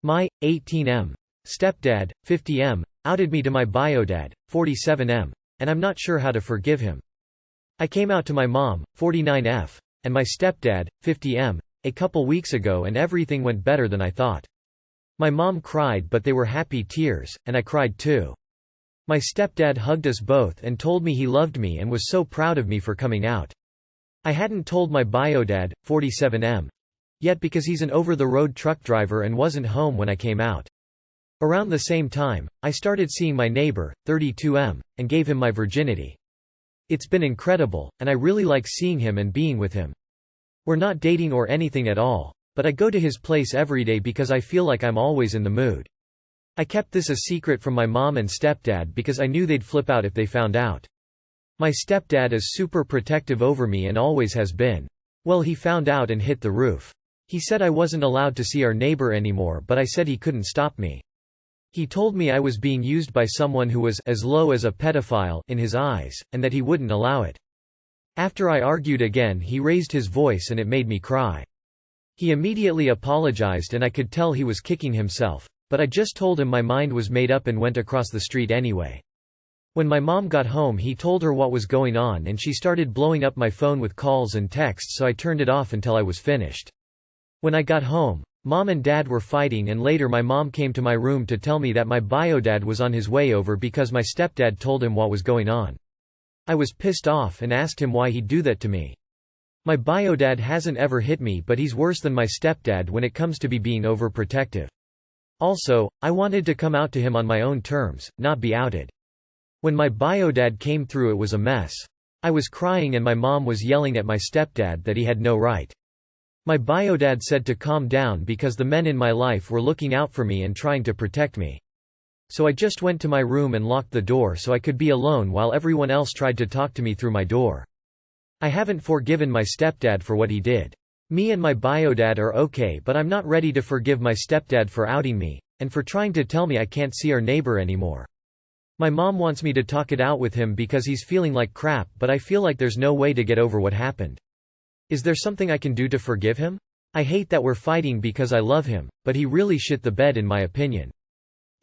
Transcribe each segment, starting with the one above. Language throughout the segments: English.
My 18M stepdad, 50M, outed me to my biodad, 47M, and I'm not sure how to forgive him. I came out to my mom, 49F, and my stepdad, 50M, a couple weeks ago and everything went better than I thought. My mom cried but they were happy tears, and I cried too. My stepdad hugged us both and told me he loved me and was so proud of me for coming out. I hadn't told my biodad, 47M, yet because he's an over-the-road truck driver and wasn't home when I came out. Around the same time, I started seeing my neighbor, 32M, and gave him my virginity. It's been incredible, and I really like seeing him and being with him. We're not dating or anything at all, but I go to his place every day because I feel like I'm always in the mood. I kept this a secret from my mom and stepdad because I knew they'd flip out if they found out. My stepdad is super protective over me and always has been. Well, he found out and hit the roof. He said I wasn't allowed to see our neighbor anymore, but I said he couldn't stop me. He told me I was being used by someone who was as low as a pedophile in his eyes, and that he wouldn't allow it. After I argued again, he raised his voice and it made me cry. He immediately apologized and I could tell he was kicking himself, but I just told him my mind was made up and went across the street anyway. When my mom got home, he told her what was going on and she started blowing up my phone with calls and texts, so I turned it off until I was finished. When I got home, Mom and Dad were fighting and later my mom came to my room to tell me that my biodad was on his way over because my stepdad told him what was going on. I was pissed off and asked him why he'd do that to me. My biodad hasn't ever hit me, but he's worse than my stepdad when it comes to being overprotective. Also, I wanted to come out to him on my own terms, not be outed. When my biodad came through, it was a mess. I was crying and my mom was yelling at my stepdad that he had no right. My biodad said to calm down because the men in my life were looking out for me and trying to protect me. So I just went to my room and locked the door so I could be alone while everyone else tried to talk to me through my door. I haven't forgiven my stepdad for what he did. Me and my biodad are okay, but I'm not ready to forgive my stepdad for outing me, and for trying to tell me I can't see our neighbor anymore. My mom wants me to talk it out with him because he's feeling like crap, but I feel like there's no way to get over what happened. Is there something I can do to forgive him? I hate that we're fighting because I love him, but he really shit the bed in my opinion.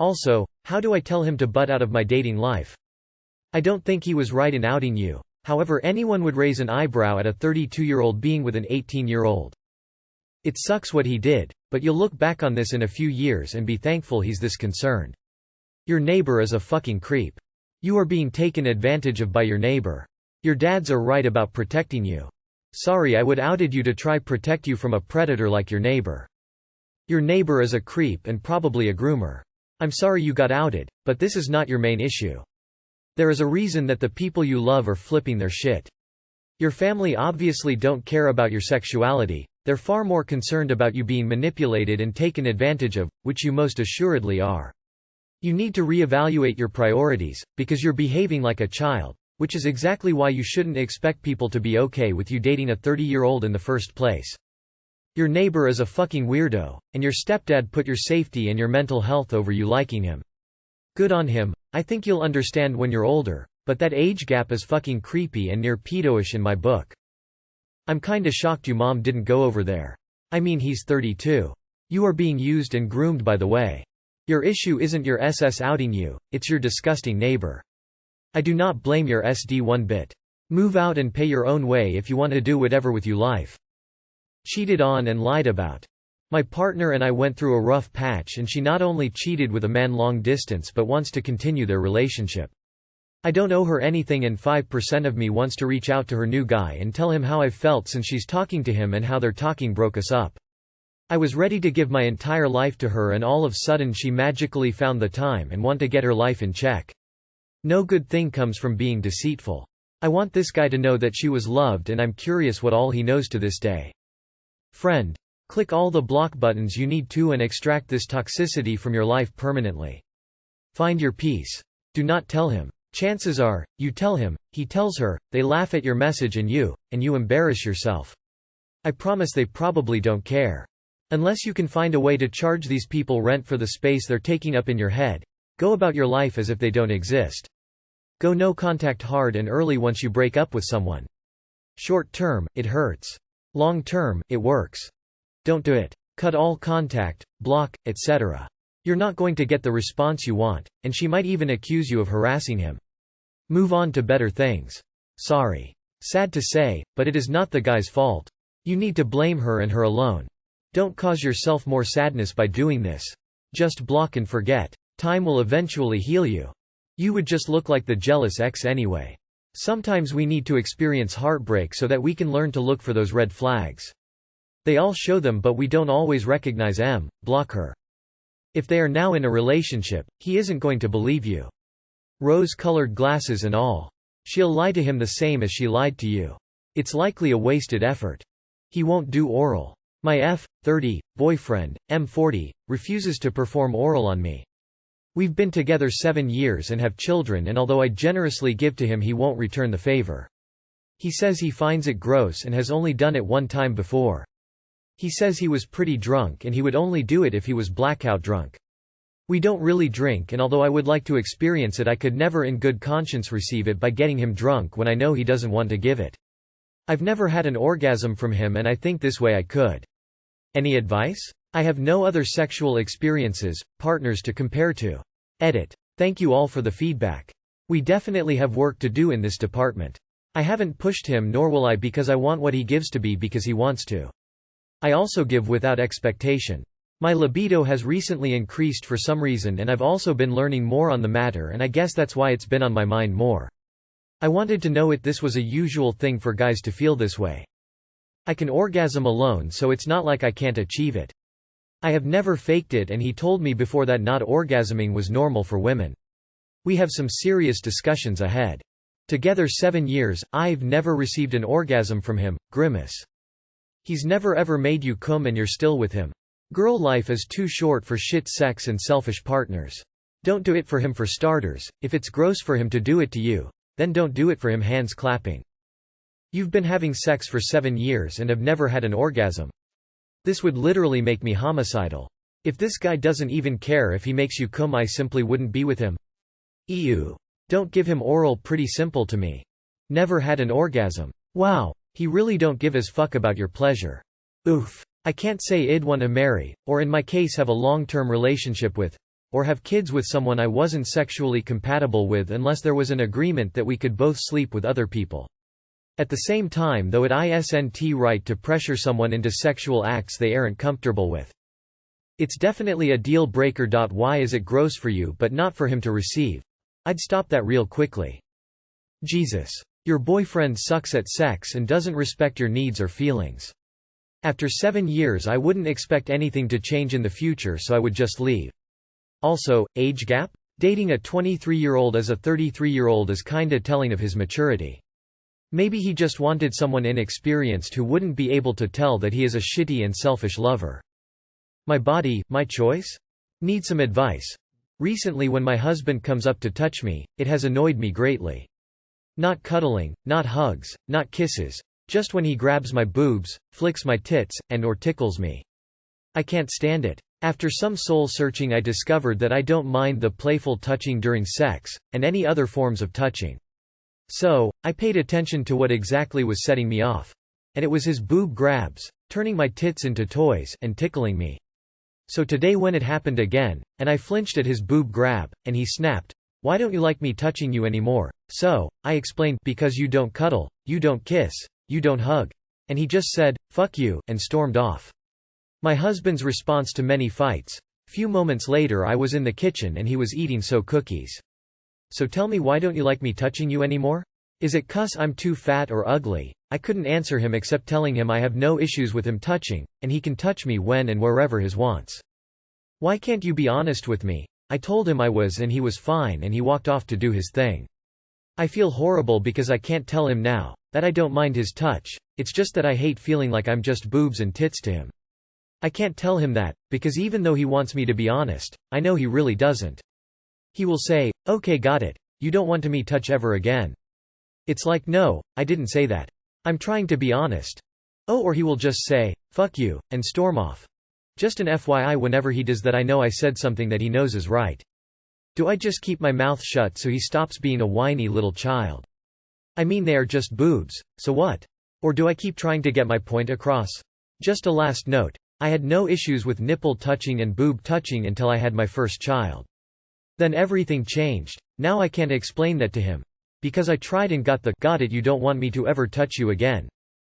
Also, how do I tell him to butt out of my dating life? I don't think he was right in outing you. However, anyone would raise an eyebrow at a 32-year-old being with an 18-year-old. It sucks what he did, but you'll look back on this in a few years and be thankful he's this concerned. Your neighbor is a fucking creep. You are being taken advantage of by your neighbor. Your dads are right about protecting you. Sorry I would outed you to try protect you from a predator like your neighbor. Your neighbor is a creep and probably a groomer. I'm sorry you got outed, but this is not your main issue. There is a reason that the people you love are flipping their shit. Your family obviously don't care about your sexuality, they're far more concerned about you being manipulated and taken advantage of, which you most assuredly are. You need to reevaluate your priorities, because you're behaving like a child. Which is exactly why you shouldn't expect people to be okay with you dating a 30-year-old in the first place. Your neighbor is a fucking weirdo, and your stepdad put your safety and your mental health over you liking him. Good on him. I think you'll understand when you're older, but that age gap is fucking creepy and near pedo-ish in my book. I'm kinda shocked your mom didn't go over there. I mean, he's 32. You are being used and groomed, by the way. Your issue isn't your SS outing you, it's your disgusting neighbor. I do not blame your SD one bit. Move out and pay your own way if you want to do whatever with your life. Cheated on and lied about. My partner and I went through a rough patch and she not only cheated with a man long distance but wants to continue their relationship. I don't owe her anything and 5% of me wants to reach out to her new guy and tell him how I've felt since she's talking to him and how their talking broke us up. I was ready to give my entire life to her and all of a sudden she magically found the time and want to get her life in check. No good thing comes from being deceitful. I want this guy to know that she was loved and I'm curious what all he knows to this day. Friend. Click all the block buttons you need to and extract this toxicity from your life permanently. Find your peace. Do not tell him. Chances are, you tell him, he tells her, they laugh at your message and you embarrass yourself. I promise they probably don't care. Unless you can find a way to charge these people rent for the space they're taking up in your head, go about your life as if they don't exist. Go no contact hard and early once you break up with someone. Short term, it hurts. Long term, it works. Don't do it. Cut all contact, block, etc. You're not going to get the response you want, and she might even accuse you of harassing him. Move on to better things. Sorry. Sad to say, but it is not the guy's fault. You need to blame her and her alone. Don't cause yourself more sadness by doing this. Just block and forget. Time will eventually heal you. You would just look like the jealous ex anyway. Sometimes we need to experience heartbreak so that we can learn to look for those red flags. They all show them, but we don't always recognize them. Block her. If they are now in a relationship, he isn't going to believe you. Rose-colored glasses and all. She'll lie to him the same as she lied to you. It's likely a wasted effort. He won't do oral. My F30 boyfriend, M40, refuses to perform oral on me. We've been together 7 years and have children, and although I generously give to him, he won't return the favor. He says he finds it gross and has only done it one time before. He says he was pretty drunk and he would only do it if he was blackout drunk. We don't really drink, and although I would like to experience it, I could never in good conscience receive it by getting him drunk when I know he doesn't want to give it. I've never had an orgasm from him, and I think this way I could. Any advice? I have no other sexual experiences, partners to compare to. Edit. Thank you all for the feedback. We definitely have work to do in this department. I haven't pushed him, nor will I, because I want what he gives to be because he wants to. I also give without expectation. My libido has recently increased for some reason, and I've also been learning more on the matter, and I guess that's why it's been on my mind more. I wanted to know if this was a usual thing for guys to feel this way. I can orgasm alone, so it's not like I can't achieve it. I have never faked it, and he told me before that not orgasming was normal for women. We have some serious discussions ahead. Together 7 years, I've never received an orgasm from him. Grimace. He's never ever made you cum and you're still with him. Girl life is too short for shit sex and selfish partners. Don't do it for him for starters. If it's gross for him to do it to you, then don't do it for him. Hands clapping. You've been having sex for 7 years and have never had an orgasm. This would literally make me homicidal. If this guy doesn't even care if he makes you cum, I simply wouldn't be with him. Ew. Don't give him oral. Pretty simple to me. Never had an orgasm. Wow. He really don't give a fuck about your pleasure. Oof. I can't say I'd want to marry, or in my case have a long-term relationship with, or have kids with someone I wasn't sexually compatible with unless there was an agreement that we could both sleep with other people. At the same time, though, it isn't right to pressure someone into sexual acts they aren't comfortable with. It's definitely a deal breaker. Why is it gross for you but not for him to receive? I'd stop that real quickly. Jesus. Your boyfriend sucks at sex and doesn't respect your needs or feelings. After 7 years, I wouldn't expect anything to change in the future, so I would just leave. Also, age gap? Dating a 23-year-old as a 33-year-old is kinda telling of his maturity. Maybe he just wanted someone inexperienced who wouldn't be able to tell that he is a shitty and selfish lover. My body, my choice? Need some advice. Recently, when my husband comes up to touch me, it has annoyed me greatly. Not cuddling, not hugs, not kisses. Just when he grabs my boobs, flicks my tits, and/or tickles me. I can't stand it. After some soul-searching, I discovered that I don't mind the playful touching during sex, and any other forms of touching. So, I paid attention to what exactly was setting me off. And it was his boob grabs, turning my tits into toys, and tickling me. So today when it happened again, and I flinched at his boob grab, and he snapped, "Why don't you like me touching you anymore?" So, I explained, "Because you don't cuddle, you don't kiss, you don't hug." And he just said, "Fuck you," and stormed off. My husband's response to many fights. Few moments later I was in the kitchen and he was eating cookies. "So tell me, why don't you like me touching you anymore? Is it 'cause I'm too fat or ugly?" I couldn't answer him except telling him I have no issues with him touching, and he can touch me when and wherever he wants. "Why can't you be honest with me?" I told him I was, and he was fine, and he walked off to do his thing. I feel horrible because I can't tell him now that I don't mind his touch, it's just that I hate feeling like I'm just boobs and tits to him. I can't tell him that, because even though he wants me to be honest, I know he really doesn't. He will say, "Okay, got it, you don't want me touch ever again." It's like, no, I didn't say that. I'm trying to be honest. Oh, or he will just say, "Fuck you," and storm off. Just an FYI, whenever he does that, I know I said something that he knows is right. Do I just keep my mouth shut so he stops being a whiny little child? I mean, they are just boobs, so what? Or do I keep trying to get my point across? Just a last note. I had no issues with nipple touching and boob touching until I had my first child. Then everything changed. Now I can't explain that to him. Because I tried and got it, you don't want me to ever touch you again.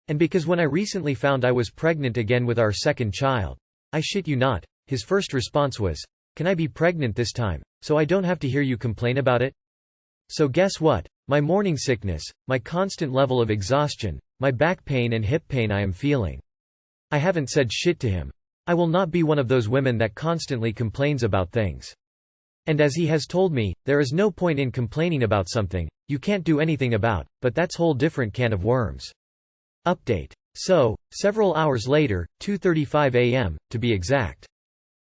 And because when I recently found I was pregnant again with our second child, I shit you not, his first response was, "Can I be pregnant this time, so I don't have to hear you complain about it?" So guess what? My morning sickness, my constant level of exhaustion, my back pain and hip pain I am feeling. I haven't said shit to him. I will not be one of those women that constantly complains about things. And as he has told me, there is no point in complaining about something you can't do anything about, but that's whole different can of worms. Update. So, several hours later, 2:35 a.m., to be exact.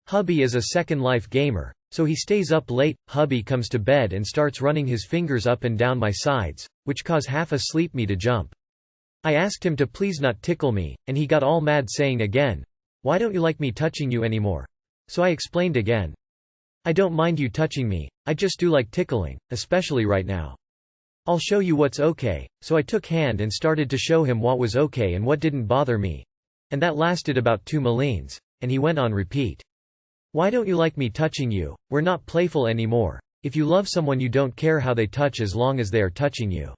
Hubby is a Second Life gamer, so he stays up late. Hubby comes to bed and starts running his fingers up and down my sides, which cause half asleep me to jump. I asked him to please not tickle me, and he got all mad saying again, "Why don't you like me touching you anymore?" So I explained again. "I don't mind you touching me, I just do like tickling, especially right now. I'll show you what's okay." So I took hand and started to show him what was okay and what didn't bother me. And that lasted about 2 millines, and he went on repeat. "Why don't you like me touching you? We're not playful anymore. If you love someone you don't care how they touch as long as they are touching you."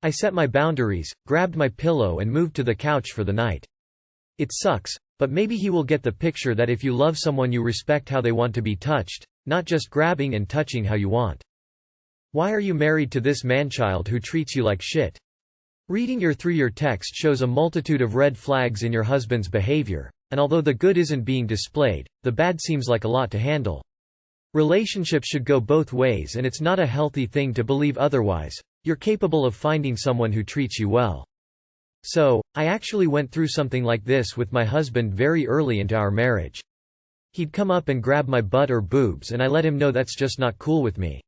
I set my boundaries, grabbed my pillow and moved to the couch for the night. It sucks, but maybe he will get the picture that if you love someone you respect how they want to be touched, not just grabbing and touching how you want. Why are you married to this manchild who treats you like shit? Reading through your text shows a multitude of red flags in your husband's behavior, and although the good isn't being displayed, the bad seems like a lot to handle. Relationships should go both ways and it's not a healthy thing to believe otherwise. You're capable of finding someone who treats you well. So, I actually went through something like this with my husband very early into our marriage. He'd come up and grab my butt or boobs and I let him know that's just not cool with me.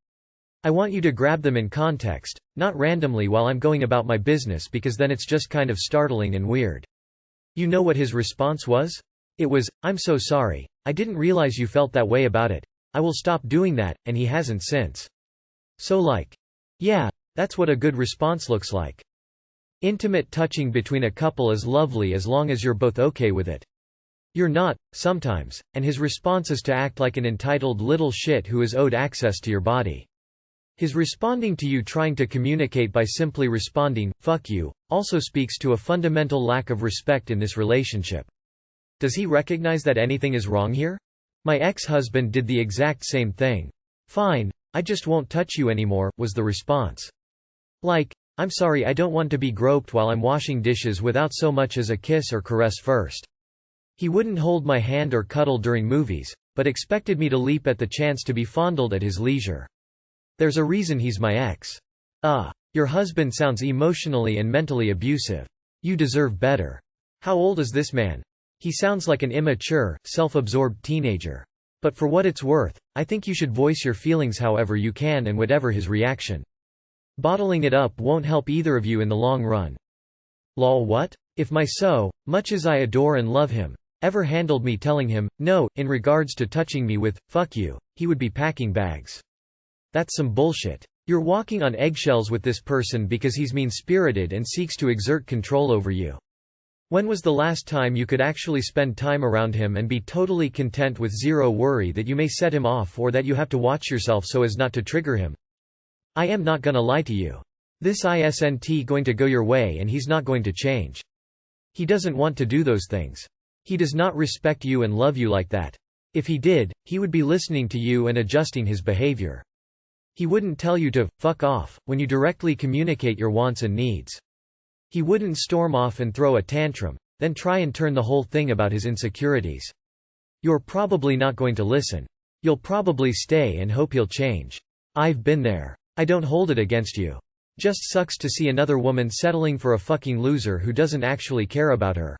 I want you to grab them in context, not randomly while I'm going about my business because then it's just kind of startling and weird. You know what his response was? It was, "I'm so sorry, I didn't realize you felt that way about it. I will stop doing that," and he hasn't since. So yeah, that's what a good response looks like. Intimate touching between a couple is lovely as long as you're both okay with it. You're not, sometimes, and his response is to act like an entitled little shit who is owed access to your body. His responding to you trying to communicate by simply responding, "Fuck you," also speaks to a fundamental lack of respect in this relationship. Does he recognize that anything is wrong here? My ex-husband did the exact same thing. "Fine, I just won't touch you anymore," was the response. "I'm sorry, I don't want to be groped while I'm washing dishes without so much as a kiss or caress first." He wouldn't hold my hand or cuddle during movies, but expected me to leap at the chance to be fondled at his leisure. There's a reason he's my ex. Your husband sounds emotionally and mentally abusive. You deserve better. How old is this man? He sounds like an immature, self-absorbed teenager. But for what it's worth, I think you should voice your feelings however you can and whatever his reaction. Bottling it up won't help either of you in the long run. Lol, what? If my so much as I adore and love him ever handled me telling him, no, in regards to touching me with, "Fuck you," he would be packing bags. That's some bullshit. You're walking on eggshells with this person because he's mean-spirited and seeks to exert control over you. When was the last time you could actually spend time around him and be totally content with zero worry that you may set him off or that you have to watch yourself so as not to trigger him? I am not gonna lie to you. This isn't going to go your way and he's not going to change. He doesn't want to do those things. He does not respect you and love you like that. If he did, he would be listening to you and adjusting his behavior. He wouldn't tell you to fuck off when you directly communicate your wants and needs. He wouldn't storm off and throw a tantrum, then try and turn the whole thing about his insecurities. You're probably not going to listen. You'll probably stay and hope he'll change. I've been there. I don't hold it against you. Just sucks to see another woman settling for a fucking loser who doesn't actually care about her.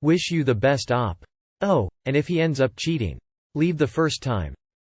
Wish you the best op. Oh, and if he ends up cheating, leave the first time.